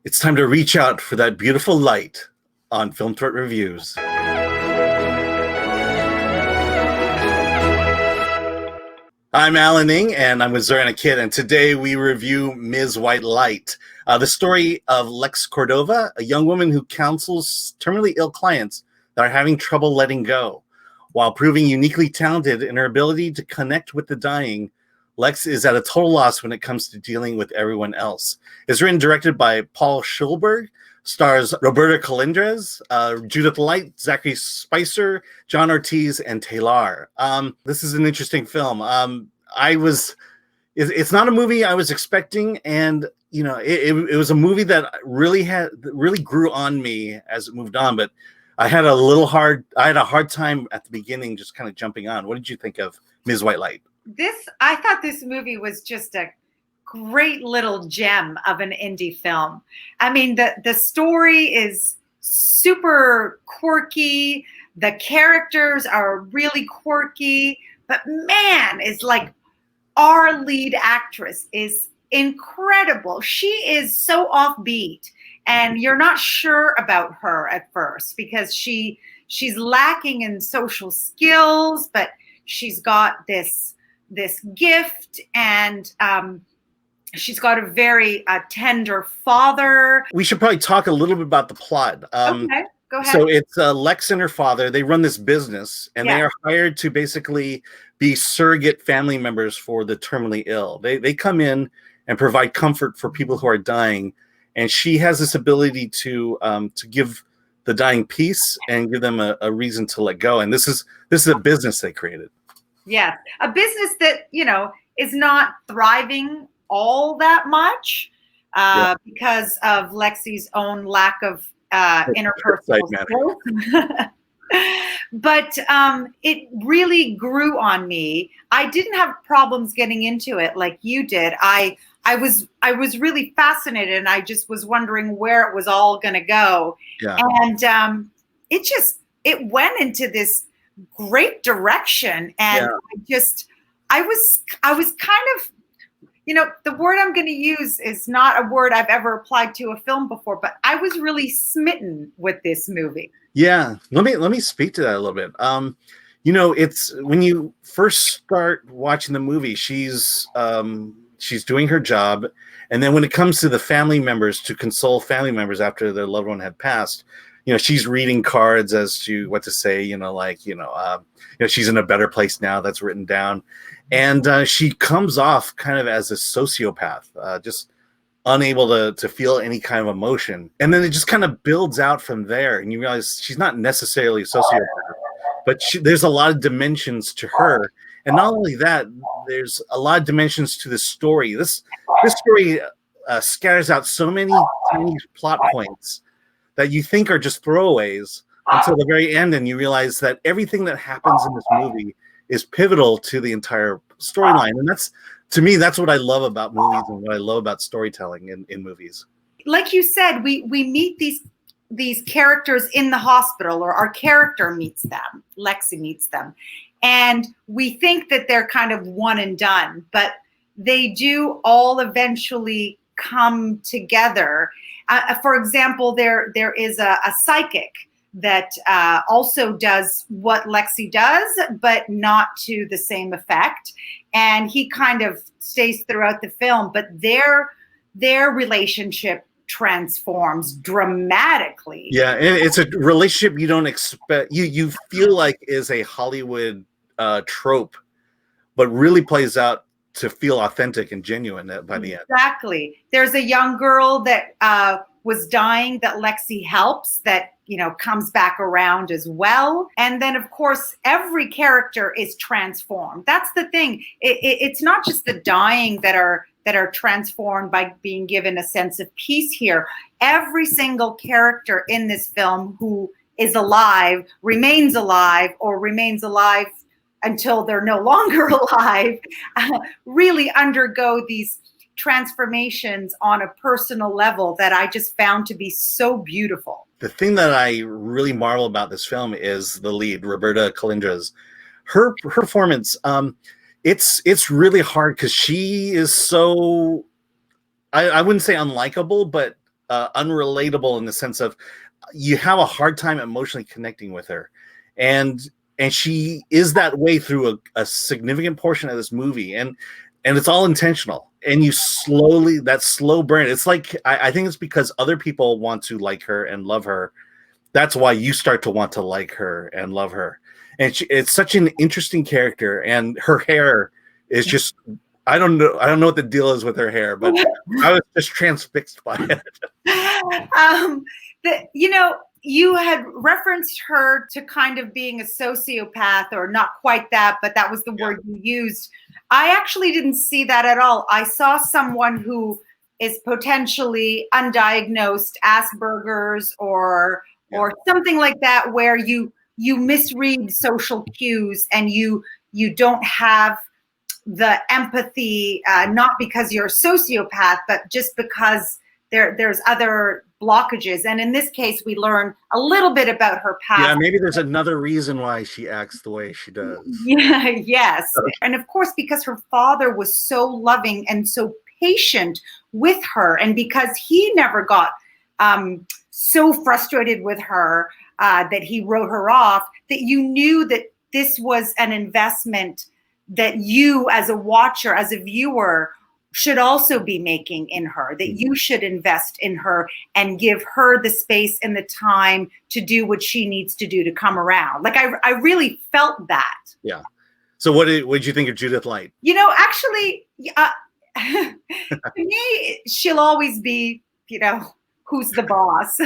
It's time to reach out for that beautiful light on Film Threat Reviews. I'm Alan Ng, and I'm with Zorianna Kit, and today we review Ms. White Light, the story of Lex Cordova, a young woman who counsels terminally ill clients that are having trouble letting go. While proving uniquely talented in her ability to connect with the dying, Lex is at a total loss when it comes to dealing with everyone else. It's written and directed by Paul Shoulberg, stars Roberta Colindrez, Judith Light, Zachary Spicer, John Ortiz, and TayLar. This is an interesting film. It's not a movie I was expecting, and it was a movie that really grew on me as it moved on. But I had a hard time at the beginning, just kind of jumping on. What did you think of Ms. White Light? I thought this movie was just a great little gem of an indie film. I mean, the story is super quirky. The characters are really quirky, but man, is like our lead actress is incredible. She is so offbeat, and you're not sure about her at first because she's lacking in social skills, but she's got this gift, and she's got a very tender father. We should probably talk a little bit about the plot. Okay, go ahead. So it's Lex and her father. They run this business, and they are hired to basically be surrogate family members for the terminally ill. They come in and provide comfort for people who are dying, and she has this ability to give the dying peace and give them a reason to let go. And this is a business they created. Yeah, a business that, is not thriving all that much because of Lexi's own lack of interpersonal skills. But it really grew on me. I didn't have problems getting into it like you did. I was really fascinated, and I just was wondering where it was all going to go. Yeah. And it went into this great direction, and I was kind of, the word I'm going to use is not a word I've ever applied to a film before, but I was really smitten with this movie. Yeah, let me speak to that a little bit. It's when you first start watching the movie, she's doing her job, and then when it comes to the family members, to console family members after their loved one had passed, she's reading cards as to what to say, she's in a better place now, that's written down. And she comes off kind of as a sociopath, just unable to feel any kind of emotion. And then it just kind of builds out from there. And you realize she's not necessarily a sociopath, but there's a lot of dimensions to her. And not only that, there's a lot of dimensions to the story. This story scatters out so many tiny plot points that you think are just throwaways until the very end, and you realize that everything that happens in this movie is pivotal to the entire storyline. And to me, that's what I love about movies and what I love about storytelling in movies. Like you said, we meet these characters in the hospital, or our character meets them, Lexi meets them, and we think that they're kind of one and done, but they do all eventually come together. For example, there is a psychic that also does what Lexi does, but not to the same effect. And he kind of stays throughout the film, but their relationship transforms dramatically. Yeah, and it's a relationship you don't expect. You feel like is a Hollywood trope, but really plays out to feel authentic and genuine by the end. Exactly. There's a young girl that was dying that Lexi helps, that comes back around as well. And then, of course, every character is transformed. That's the thing. It's not just the dying that are transformed by being given a sense of peace here. Every single character in this film who is alive remains alive, or remains alive until they're no longer alive, really undergo these transformations on a personal level that I just found to be so beautiful. The thing that I really marvel about this film is the lead, Roberta Colindrez. Her performance, it's really hard because she is so, I wouldn't say unlikable, but unrelatable in the sense of you have a hard time emotionally connecting with her, and she is that way through a significant portion of this movie, and it's all intentional. And you slowly, that slow burn. It's like I think it's because other people want to like her and love her. That's why you start to want to like her and love her. And it's such an interesting character, and her hair is just. I don't know what the deal is with her hair, but I was just transfixed by it. You had referenced her to kind of being a sociopath, or not quite that, but that was the word you used. I actually didn't see that at all. I saw someone who is potentially undiagnosed Asperger's or something like that, where you misread social cues and you don't have the empathy, not because you're a sociopath, but just because there's other blockages. And in this case, we learn a little bit about her past. Yeah, maybe there's another reason why she acts the way she does. Yeah, yes. And of course, because her father was so loving and so patient with her, and because he never got so frustrated with her that he wrote her off, that you knew that this was an investment that you as a watcher, as a viewer, should also be making in her, that you should invest in her and give her the space and the time to do what she needs to do to come around. Like I really felt that. Yeah. So what did you think of Judith Light? Actually, to me, she'll always be, who's the boss.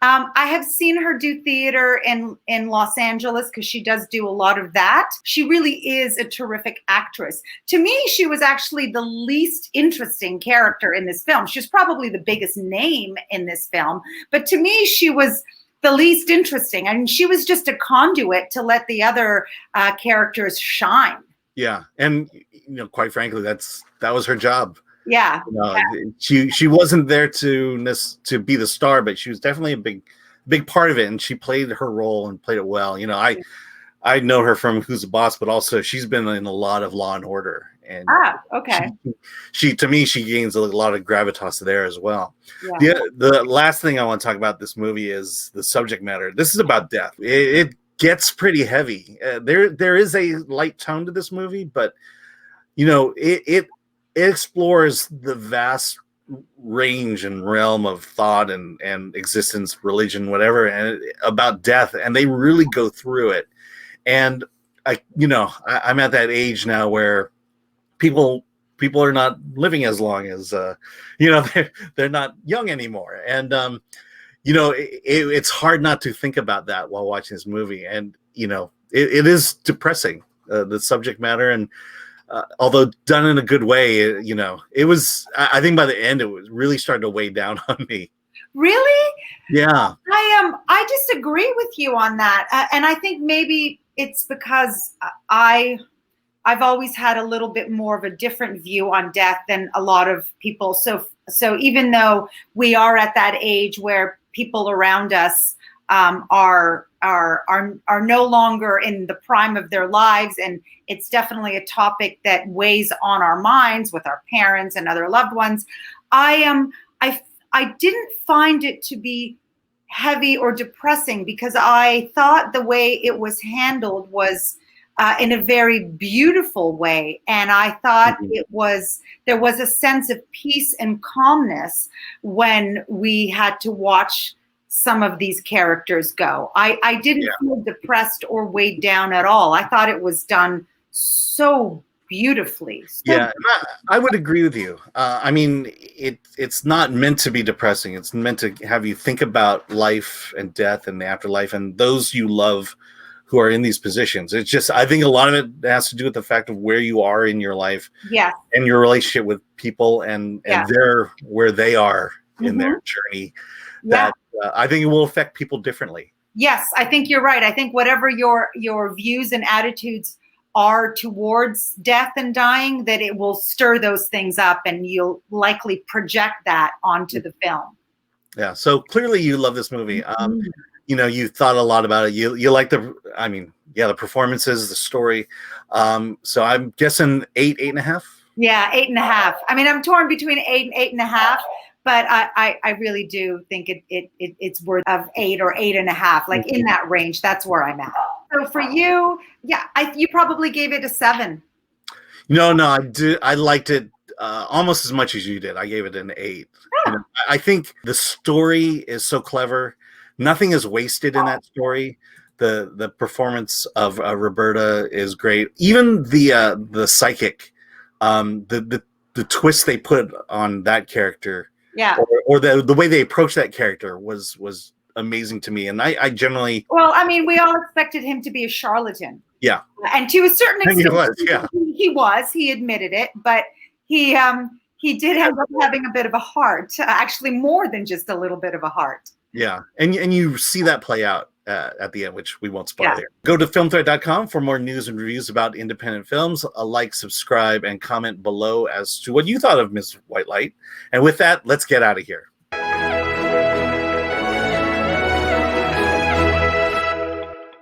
I have seen her do theater in Los Angeles, because she does do a lot of that. She really is a terrific actress. To me, she was actually the least interesting character in this film. She was probably the biggest name in this film, but to me, she was the least interesting. I mean, she was just a conduit to let the other characters shine. Yeah, and quite frankly, that was her job. Yeah. She wasn't there to be the star, but she was definitely a big part of it, and she played her role and played it well. I know her from Who's the Boss, but also she's been in a lot of Law and Order, and okay. She to me, she gains a lot of gravitas there as well. Yeah. The last thing I want to talk about this movie is the subject matter. This is about death. It gets pretty heavy. There is a light tone to this movie, but it explores the vast range and realm of thought and existence, religion, whatever, and about death, and they really go through it. And I'm at that age now where people are not living as long as they're not young anymore, and it's hard not to think about that while watching this movie. And it is depressing, the subject matter, and although done in a good way, it was. I think by the end, it was really starting to weigh down on me. Really? Yeah. I disagree with you on that, and I think maybe it's because I've always had a little bit more of a different view on death than a lot of people. So even though we are at that age where people around us are no longer in the prime of their lives, and it's definitely a topic that weighs on our minds with our parents and other loved ones, I didn't find it to be heavy or depressing, because I thought the way it was handled was in a very beautiful way, and I thought there was a sense of peace and calmness when we had to watch some of these characters go. I didn't feel depressed or weighed down at all. I thought it was done so beautifully. I would agree with you. I mean, it's not meant to be depressing. It's meant to have you think about life and death and the afterlife and those you love who are in these positions. It's just, I think a lot of it has to do with the fact of where you are in your life, and your relationship with people, and they're where they are in their journey. That I think it will affect people differently. Yes, I think you're right. I think whatever your views and attitudes are towards death and dying, that it will stir those things up, and you'll likely project that onto the film. Yeah. So clearly you love this movie. You thought a lot about it. You like the performances, the story. So I'm guessing 8.5. Yeah, 8.5. I mean, I'm torn between 8 and 8.5, but I really do think it's worth of 8 or 8.5, like in that range. That's where I'm at. So for you, yeah, you probably gave it a 7. No, I liked it almost as much as you did. I gave it an 8. Yeah. You know, I think the story is so clever. Nothing is wasted in that story. The performance of Roberta is great. Even the psychic, the twist they put on that character, yeah, or the way they approached that character was amazing to me. And I generally, well, I mean, we all expected him to be a charlatan. Yeah, and to a certain extent, he was. Yeah, he admitted it, but he did end up having a bit of a heart, actually more than just a little bit of a heart. Yeah, and you see that play out at the end, which we won't spoil here. Go to filmthread.com for more news and reviews about independent films. Subscribe, and comment below as to what you thought of Miss White Light. And with that, let's get out of here.